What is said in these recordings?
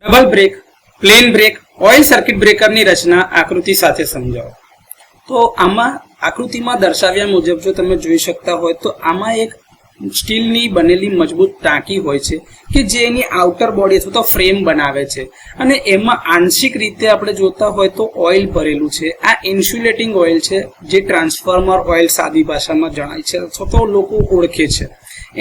Double break, plain break, oil circuit બ્રેકરની રચના આકૃતિ સાથે સમજાવો. તો આમાં આકૃતિમાં દર્શાવ્યા મુજબ જો તમે જોઈ શકતા હોય તો આમાં એક સ્ટીલની બનેલી મજબૂત ટાંકી હોય છે કે જે એની આઉટર બોડી અથવા તો ફ્રેમ બનાવે છે અને એમાં આંશિક રીતે આપણે જોતા હોય તો ઓઇલ ભરેલું છે. આ ઇન્સ્યુલેટિંગ ઓઇલ છે જે ટ્રાન્સફોર્મર ઓઇલ સાદી ભાષામાં જણાય છે અથવા તો લોકો ઓળખે છે,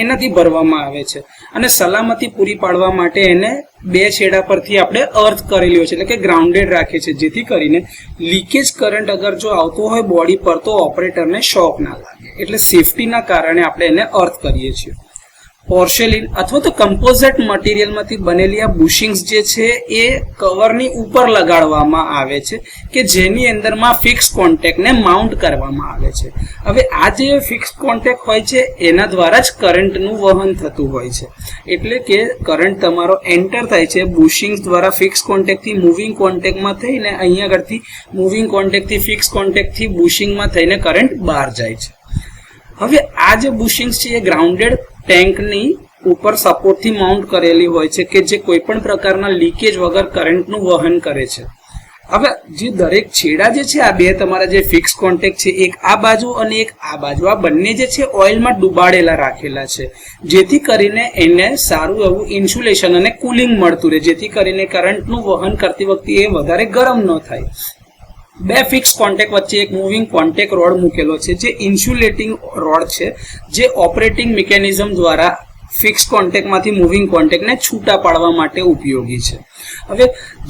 એનાથી ભરવામાં આવે છે અને સલામતી પૂરી પાડવા માટે એને બે છેડા પરથી આપણે અર્થ કરેલી હોય છે એટલે કે ગ્રાઉન્ડેડ રાખે છે, જેથી કરીને લીકેજ કરંટ અગર જો આવતો હોય બોડી પર તો ઓપરેટરને શોક ના લાગે. એટલે સેફટીના કારણે આપણે એને અર્થ કરીએ છીએ. પોર્સેલિન અથવા તો કમ્પોઝિટ મટીરિયલમાંથી બનેલી આ બુશિંગ્સ જે છે એ કવરની ઉપર લગાડવામાં આવે છે કે જેની અંદરમાં ફિક્સ કોન્ટેક્ટને માઉન્ટ કરવામાં આવે છે. હવે આ જે ફિક્સ કોન્ટેક્ટ હોય છે એના દ્વારા જ કરંટનું વહન થતું હોય છે. એટલે કે કરંટ તમારો એન્ટર થાય છે બુશિંગ્સ દ્વારા ફિક્સ કોન્ટેક્ટથી મૂવિંગ કોન્ટેક્ટમાં થઈને અહીંયા આગળથી મૂવિંગ કોન્ટેક્ટથી ફિક્સ કોન્ટેક્ટથી બુશિંગમાં થઈને કરંટ બહાર જાય છે. હવે આ જે બુશિંગ્સ છે એ ગ્રાઉન્ડેડ ટેન્કની ઉપર સપોર્ટથી માઉન્ટ કરેલી હોય છે કે જે કોઈ પણ પ્રકારના લીકેજ વગર કરંટનું વહન કરે છે. હવે જે દરેક છેડા જે છે આ બે તમારા જે ફિક્સ કોન્ટેક્ટ છે એક આ બાજુ અને એક આ બાજુ, આ બંને જે છે ઓઇલમાં ડુબાડેલા રાખેલા છે જેથી કરીને એને સારું એવું ઇન્સ્યુલેશન અને કુલિંગ મળતું રહે, જેથી કરીને કરંટનું વહન કરતી વખતે એ વધારે ગરમ ન થાય. બે ફિક્સ કોન્ટેક્ટ વચ્ચે એક મૂવિંગ કોન્ટેક્ટ રોડ મૂકેલો છે જે ઇન્સ્યુલેટિંગ રોડ છે જે ઓપરેટિંગ મિકેનિઝમ દ્વારા ફિક્સ કોન્ટેક્ટમાંથી મૂવિંગ કોન્ટેક્ટને છૂટા પાડવા માટે ઉપયોગી છે. હવે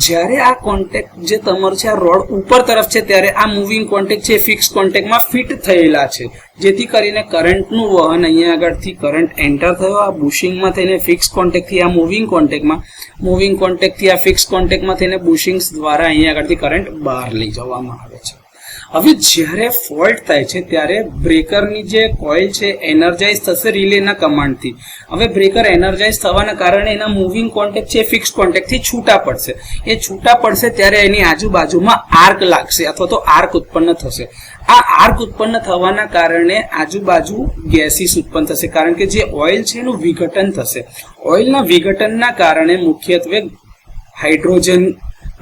જ્યારે આ કોન્ટેક્ટ જે તમારું છે આ રોડ ઉપર તરફ છે ત્યારે આ મૂવિંગ કોન્ટેક્ટ છે ફિક્સ કોન્ટેક્ટમાં ફિટ થયેલા છે જેથી કરીને કરંટનું વહન અહીંયા આગળથી કરંટ એન્ટર થયો આ બુશિંગમાં થઈને ફિક્સ કોન્ટેક્ટથી આ મૂવિંગ કોન્ટેક્ટથી આ ફિક્સ કોન્ટેક્ટમાં થઈને બુશિંગ્સ દ્વારા અહીંયા આગળથી કરંટ બહાર લઈ જવામાં આવે છે. હવે જ્યારે ફોલ્ટ થાય છે ત્યારે બ્રેકરની જે કોઇલ છે એનર્જાઇઝ થશે રિલેના કમાન્ડથી. હવે બ્રેકર એનર્જાઇઝ થવાના કારણે એના મૂવિંગ કોન્ટેક્ટ છે ફિક્સ કોન્ટેક્ટથી છૂટા પડશે. એ છૂટા પડશે ત્યારે એની આજુબાજુમાં આર્ક લાગશે અથવા તો આર્ક ઉત્પન્ન થશે. આ આર્ક ઉત્પન્ન થવાના કારણે આજુબાજુ ગેસીસ ઉત્પન્ન થશે કારણ કે જે ઓઇલ છે એનું વિઘટન થશે. ઓઇલના વિઘટનના કારણે મુખ્યત્વે હાઇડ્રોજન,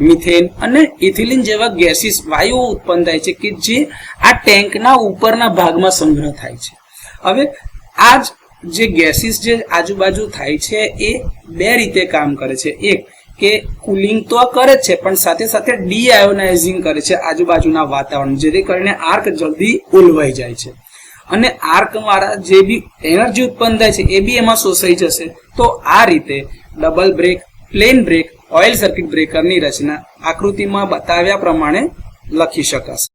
મિથેન અને ઇથિલિન જેવા ગેસીસ વાયુઓ ઉત્પન્ન થાય છે કે જે આ ટેન્કના ઉપરના ભાગમાં સંગ્રહ થાય છે. હવે આ જે ગેસીસ જે આજુબાજુ થાય છે એ બે રીતે કામ કરે છે. એક કે કુલિંગ તો કરે જ છે પણ સાથે સાથે ડીઆયોનાઇઝિંગ કરે છે આજુબાજુના વાતાવરણ, જેથી કરીને આર્ક જલ્દી ઓલવાઈ જાય છે અને આર્ક દ્વારા જે બી એનર્જી ઉત્પન્ન થાય છે એ બી એમાં શોષાઈ જશે. તો આ રીતે double break, plain break, oil circuit બ્રેકરની રચના આકૃતિમાં બતાવ્યા પ્રમાણે લખી શકાશે.